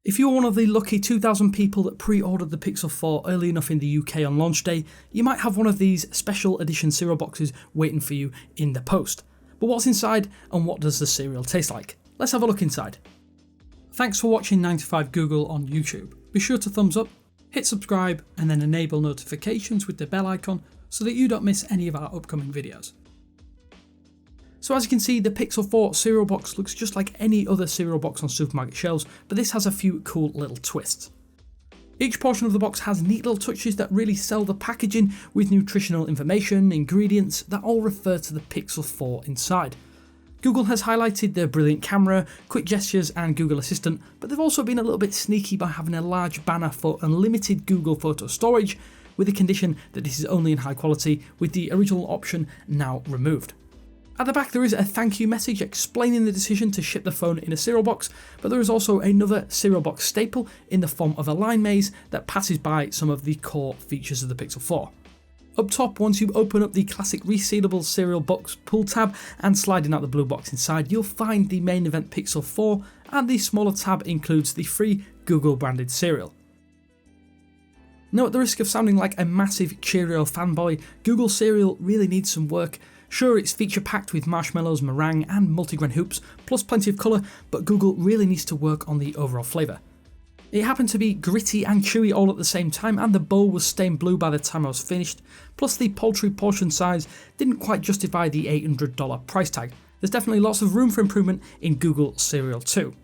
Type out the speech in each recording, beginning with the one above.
If you were one of the lucky 2,000 people that pre-ordered the Pixel 4 early enough in the UK on launch day, you might have one of these special edition cereal boxes waiting for you in the post. But what's inside and what does the cereal taste like? Let's have a look inside. Thanks for watching 9to5 Google on YouTube. Be sure to thumbs up, hit subscribe and then enable notifications with the bell icon so that you don't miss any of our upcoming videos. So as you can see, the Pixel 4 cereal box looks just like any other cereal box on supermarket shelves, but this has a few cool little twists. Each portion of the box has neat little touches that really sell the packaging with nutritional information, ingredients that all refer to the Pixel 4 inside. Google has highlighted the brilliant camera, quick gestures and Google Assistant, but they've also been a little bit sneaky by having a large banner for unlimited Google photo storage, with the condition that this is only in high quality, with the original option now removed. At the back there is a thank you message explaining the decision to ship the phone in a cereal box, but there is also another cereal box staple in the form of a line maze that passes by some of the core features of the Pixel 4. Up top, once you open up the classic resealable cereal box pull tab and sliding out the blue box inside, you'll find the main event Pixel 4, and the smaller tab includes the free Google branded cereal. Now, at the risk of sounding like a massive Cheerio fanboy, Google cereal really needs some work. Sure, it's feature packed with marshmallows, meringue and multigrain hoops, plus plenty of colour, but Google really needs to work on the overall flavour. It happened to be gritty and chewy all at the same time, and the bowl was stained blue by the time I was finished, plus the paltry portion size didn't quite justify the $800 price tag. There's definitely lots of room for improvement in Google cereal too.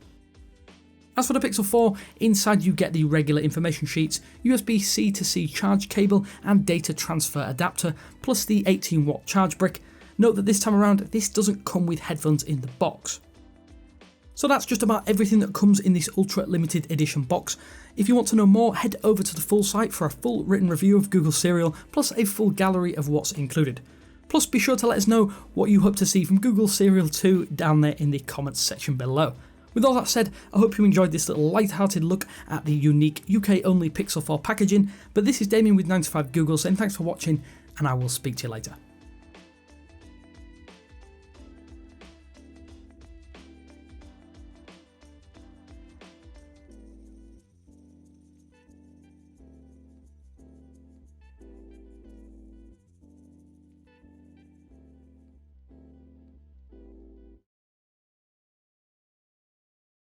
As for the Pixel 4, inside you get the regular information sheets, USB-C to C charge cable and data transfer adapter, plus the 18-watt charge brick. Note that this time around, this doesn't come with headphones in the box. So that's just about everything that comes in this ultra limited edition box. If you want to know more, head over to the full site for a full written review of Google cereal, plus a full gallery of what's included. Plus be sure to let us know what you hope to see from Google Cereal 2 down there in the comments section below. With all that said, I hope you enjoyed this little light-hearted look at the unique UK-only Pixel 4 packaging, but this is Damien with 9to5 Google saying thanks for watching, and I will speak to you later.